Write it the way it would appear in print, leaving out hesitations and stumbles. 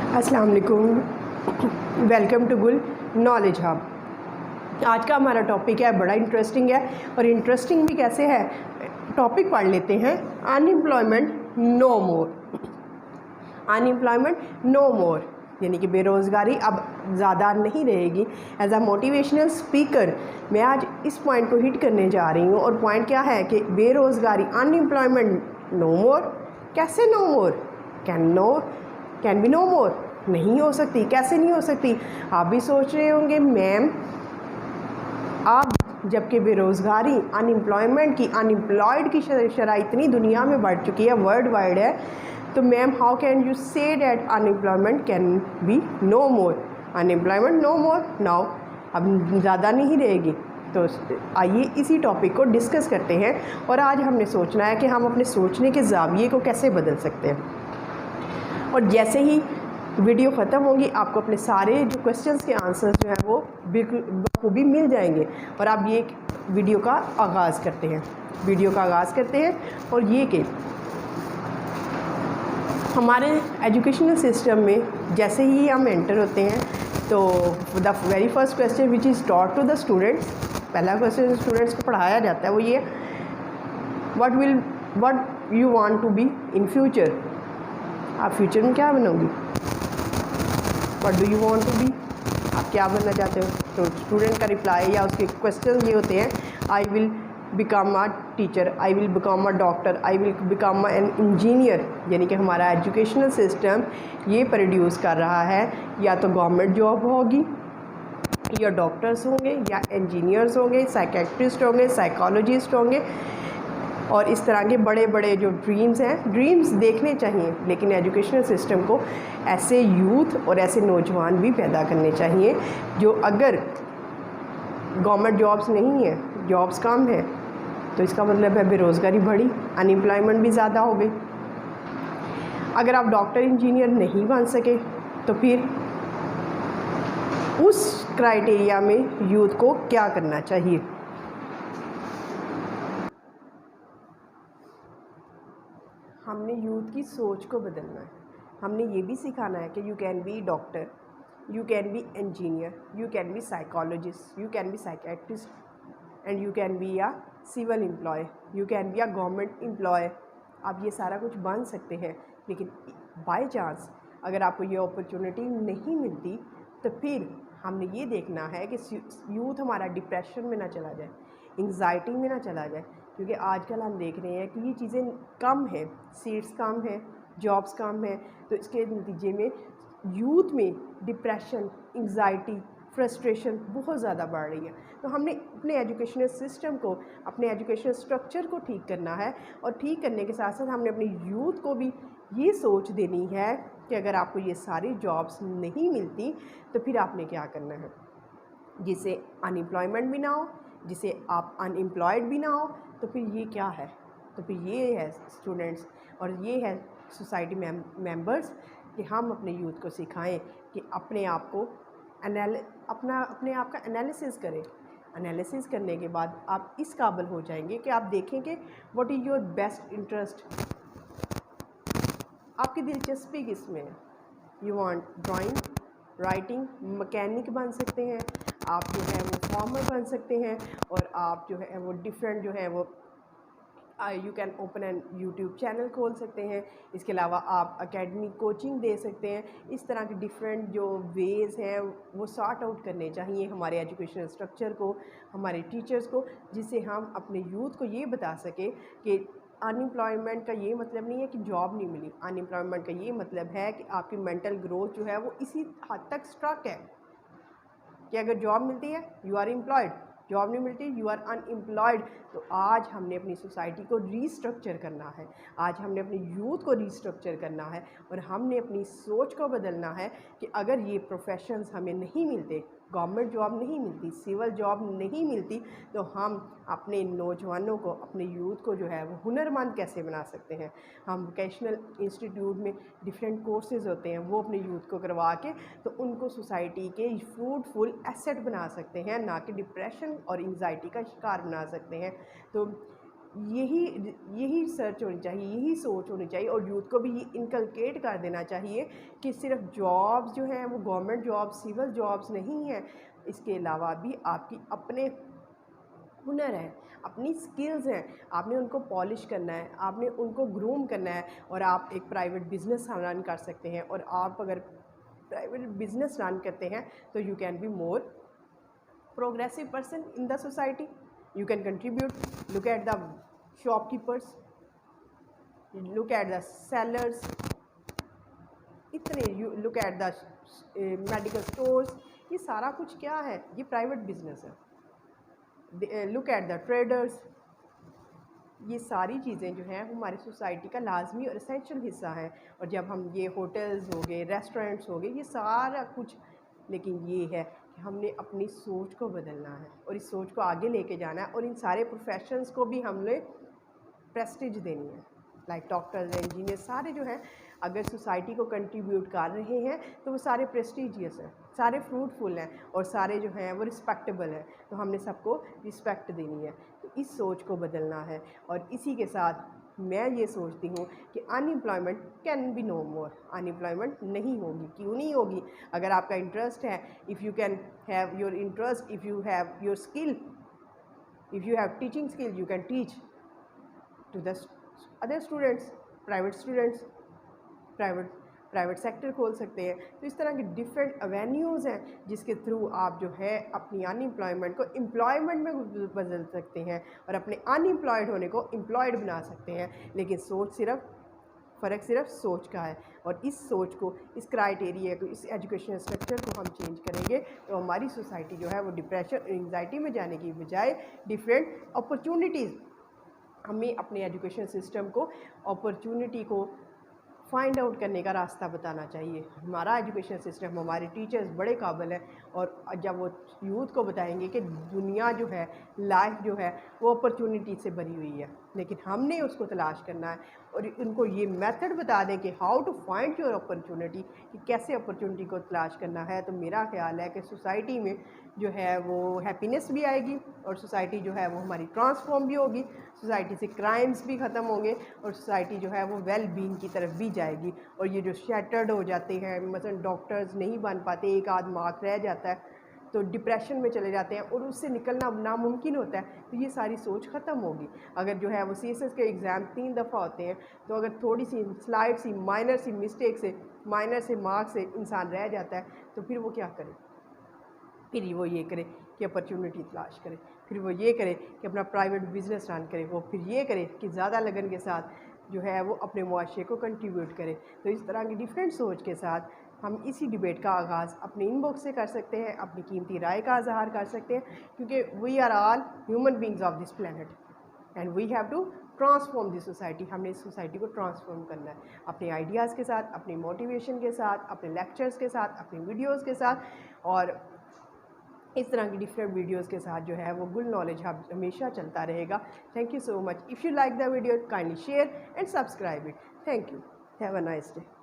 अस्सलाम वालेकुम। Welcome to गुल नॉलेज हब। आज का हमारा टॉपिक है, बड़ा इंटरेस्टिंग है। और इंटरेस्टिंग भी कैसे है, टॉपिक पढ़ लेते हैं। Unemployment no more. Unemployment no मोर यानी कि बेरोज़गारी अब ज़्यादा नहीं रहेगी। एज अ मोटिवेशनल स्पीकर मैं आज इस पॉइंट को हिट करने जा रही हूँ। और पॉइंट क्या है कि बेरोज़गारी, अनएम्प्लॉयमेंट नो मोर। कैसे no more? Can be no more? नहीं हो सकती। कैसे नहीं हो सकती? आप भी सोच रहे होंगे मैम, आप जबकि बेरोज़गारी, अनएम्प्लॉयमेंट की, अनएम्प्लॉयड की शरह इतनी दुनिया में बढ़ चुकी है, वर्ल्ड वाइड है, तो ma'am how can you say that unemployment can be no more? Unemployment no more now, अब ज़्यादा नहीं रहेगी। तो आइए इसी टॉपिक को डिस्कस करते हैं। और आज हमने सोचना है कि हम अपने सोचने के ज़ाविये को कैसे बदल सकते हैं। और जैसे ही वीडियो ख़त्म होगी आपको अपने सारे जो क्वेश्चंस के आंसर्स जो हैं वो बखूबी मिल जाएंगे। और आप ये वीडियो का आगाज़ करते हैं। और ये कि हमारे एजुकेशनल सिस्टम में जैसे ही हम एंटर होते हैं तो the very first question which is taught to the students, पहला क्वेश्चन स्टूडेंट्स को पढ़ाया जाता है वो ये, what you want to be in future. आप फ्यूचर में क्या बनोगी? What do you want to be? आप क्या बनना चाहते हो? तो स्टूडेंट का रिप्लाई या उसके क्वेश्चन ये होते हैं, I will become a teacher, I will become a doctor, I will become an engineer. यानी कि हमारा एजुकेशनल सिस्टम ये प्रोड्यूस कर रहा है या तो गवर्नमेंट जॉब होगी, या डॉक्टर्स होंगे, या इंजीनियर्स होंगे, साइकेट्रिस्ट होंगे, साइकोलॉजिस्ट होंगे। और इस तरह के बड़े बड़े जो ड्रीम्स हैं, ड्रीम्स देखने चाहिए। लेकिन एजुकेशनल सिस्टम को ऐसे यूथ और ऐसे नौजवान भी पैदा करने चाहिए जो, अगर गवर्नमेंट जॉब्स नहीं है, जॉब्स कम है, तो इसका मतलब है बेरोज़गारी बढ़ी, अनएम्प्लॉयमेंट भी ज़्यादा हो गई। अगर आप डॉक्टर इंजीनियर नहीं बन सके तो फिर उस क्राइटेरिया में यूथ को क्या करना चाहिए? हमने यूथ की सोच को बदलना है। हमने ये भी सिखाना है कि you can be doctor, you can be engineer, you can be psychologist, you can be psychiatrist and you can be a civil employ, you can be a government employ. आप ये सारा कुछ बन सकते हैं। लेकिन बाय चांस अगर आपको ये अपॉर्चुनिटी नहीं मिलती तो फिर हमने ये देखना है कि यूथ हमारा डिप्रेशन में ना चला जाए, एंग्जाइटी में ना चला जाए। क्योंकि आजकल हम देख रहे हैं कि ये चीज़ें कम हैं, सीट्स कम हैं, जॉब्स कम हैं, तो इसके नतीजे में यूथ में डिप्रेशन, एंग्जाइटी, फ्रस्ट्रेशन बहुत ज़्यादा बढ़ रही है। तो हमने अपने एजुकेशनल सिस्टम को, अपने एजुकेशनल स्ट्रक्चर को ठीक करना है। और ठीक करने के साथ साथ हमने अपनी यूथ को भी ये सोच देनी है कि अगर आपको ये सारी जॉब्स नहीं मिलती तो फिर आपने क्या करना है, जिससे अनएम्प्लॉयमेंट भी ना हो, जिसे आप अनएम्प्लॉयड भी ना हो। तो फिर ये क्या है? तो फिर ये है स्टूडेंट्स और ये है सोसाइटी मेंबर्स कि हम अपने यूथ को सिखाएं कि अपने आप को अपने आप का एनालिसिस करें। एनालिसिस करने के बाद आप इस काबिल हो जाएंगे कि आप देखें कि what is your best interest, आपकी दिलचस्पी किस में है। You want drawing, writing, mechanic बन सकते हैं आप, जो है वो फार्मर बन सकते हैं, और आप जो है वो डिफरेंट जो है वो you can open an YouTube channel खोल सकते हैं। इसके अलावा आप अकेडमिक कोचिंग दे सकते हैं। इस तरह के डिफरेंट जो वेज़ हैं वो सॉर्ट आउट करने चाहिए हमारे एजुकेशनल स्ट्रक्चर को, हमारे टीचर्स को, जिससे हम अपने यूथ को ये बता सकें कि अनएम्प्लॉयमेंट का ये मतलब नहीं है कि जॉब नहीं मिली। अनएम्प्लॉयमेंट का ये मतलब है कि आपकी मेंटल ग्रोथ जो है वो इसी हद तक स्ट्रक है कि अगर जॉब मिलती है यू आर एम्प्लॉयड, जॉब नहीं मिलती यू आर अनएम्प्लॉयड। तो आज हमने अपनी सोसाइटी को रीस्ट्रक्चर करना है, आज हमने अपने यूथ को रीस्ट्रक्चर करना है, और हमने अपनी सोच को बदलना है कि अगर ये प्रोफेशंस हमें नहीं मिलते, गवर्नमेंट जॉब नहीं मिलती, सिविल जॉब नहीं मिलती, तो हम अपने नौजवानों को, अपने यूथ को जो है वो हुनरमंद कैसे बना सकते हैं। हम वोकेशनल इंस्टीट्यूट में डिफरेंट कोर्सेज़ होते हैं वो अपने यूथ को करवा के तो उनको सोसाइटी के फ्रूटफुल एसेट बना सकते हैं, ना कि डिप्रेशन और एंग्जाइटी का शिकार बना सकते हैं। तो यही यही सर्च होनी चाहिए, यही सोच होनी चाहिए, और यूथ को भी ये इनकलकेट कर देना चाहिए कि सिर्फ जॉब्स जो हैं वो गवर्नमेंट जॉब्स, सिविल जॉब्स नहीं हैं, इसके अलावा भी आपकी अपने हुनर है, अपनी स्किल्स हैं, आपने उनको पॉलिश करना है, आपने उनको ग्रूम करना है, और आप एक प्राइवेट बिजनेस रन कर सकते हैं। और आप अगर प्राइवेट बिजनेस रन करते हैं तो you can be more progressive person in the society, you can contribute. Look at the shopkeepers, look at the sellers, इतने, you look at the medical stores, ये सारा कुछ क्या है, ये प्राइवेट बिजनेस है। लुक एट द ट्रेडर्स, ये सारी चीज़ें जो हैं हमारी सोसाइटी का लाजमी और एसेंशियल हिस्सा है। और जब हम ये होटल्स हो गए, रेस्टोरेंट्स हो गए, ये सारा कुछ, लेकिन ये है कि हमने अपनी सोच को बदलना है और इस सोच को आगे लेके जाना है, और इन सारे प्रोफेशंस को भी हमने प्रेस्टीज देनी है। लाइक डॉक्टर्स, इंजीनियर, सारे जो हैं अगर सोसाइटी को कंट्रीब्यूट कर रहे हैं तो वो सारे प्रेस्टीजियस हैं, सारे फ्रूटफुल हैं, और सारे जो हैं वो रिस्पेक्टेबल हैं। तो हमने सबको रिस्पेक्ट देनी है, तो इस सोच को बदलना है। और इसी के साथ मैं ये सोचती हूँ कि unemployment can be no more, unemployment नहीं होगी। क्यों नहीं होगी? अगर आपका इंटरेस्ट है, if you can have your interest, if you have your skill, if you have teaching skill, you can teach to the other students, private sector खोल सकते हैं। तो इस तरह के डिफरेंट एवेन्यूज़ हैं जिसके थ्रू आप जो है अपनी अनएम्प्लॉयमेंट को एम्प्लॉयमेंट में बदल सकते हैं और अपने अनएम्प्लॉयड होने को एम्प्लॉयड बना सकते हैं। लेकिन फ़र्क सिर्फ सोच का है, और इस सोच को, इस क्राइटेरिया को, इस एजुकेशन स्ट्रक्चर को हम चेंज करेंगे तो हमारी सोसाइटी जो है वो डिप्रेशन और एंग्जाइटी में जाने की बजाय डिफरेंट अपॉर्चुनिटीज़, हमें अपने एजुकेशन सिस्टम को अपॉर्चुनिटी को फाइंड आउट करने का रास्ता बताना चाहिए। हमारा एजुकेशन सिस्टम, हमारे टीचर्स बड़े काबिल हैं, और जब वो यूथ को बताएंगे कि दुनिया जो है, लाइफ जो है वो अपॉर्चुनिटी से भरी हुई है, लेकिन हमने उसको तलाश करना है, और उनको ये मेथड बता दें कि how to find your opportunity, कि कैसे अपॉर्चुनिटी को तलाश करना है। तो मेरा ख्याल है कि सोसाइटी में जो है वो हैप्पीनेस भी आएगी, और सोसाइटी जो है वो हमारी ट्रांसफॉर्म भी होगी, सोसाइटी से क्राइम्स भी ख़त्म होंगे, और सोसाइटी जो है वो वेल बीइंग की तरफ भी जाएगी। और ये जो शैटर्ड हो जाते हैं, मतलब डॉक्टर्स नहीं बन पाते, एक आध मार्क रह जाता है तो डिप्रेशन में चले जाते हैं और उससे निकलना नामुमकिन होता है, तो ये सारी सोच ख़त्म होगी। अगर जो है वो CSS के एग्ज़ाम 3 दफ़ा होते हैं, तो अगर थोड़ी सी स्लाइड सी माइनर सी मिस्टेक से, माइनर से मार्क्स से इंसान रह जाता है, तो फिर वो क्या करे? फिर वो ये करे कि अपॉर्चुनिटी तलाश करे, फिर वो ये करे कि अपना प्राइवेट बिजनेस रन करे, वो फिर ये करे कि ज़्यादा लगन के साथ जो है वो अपने मुआशरे को कंट्रीब्यूट करे। तो इस तरह की डिफरेंट सोच के साथ हम इसी डिबेट का आगाज़ अपने इनबॉक्स से कर सकते हैं, अपनी कीमती राय का इजहार कर सकते हैं, क्योंकि we are all human beings of this planet and we have to transform this society. हमने इस सोसाइटी को ट्रांसफॉर्म करना है अपने आइडियाज़ के साथ, अपनी मोटिवेशन के साथ, अपने लेक्चर्स के साथ, अपनी वीडियोज़ के साथ, और इस तरह की डिफरेंट वीडियोस के साथ जो है वो गुड नॉलेज हमेशा चलता रहेगा। Thank you so much. If you like the video, kindly share and subscribe it. Thank you. Have a nice day.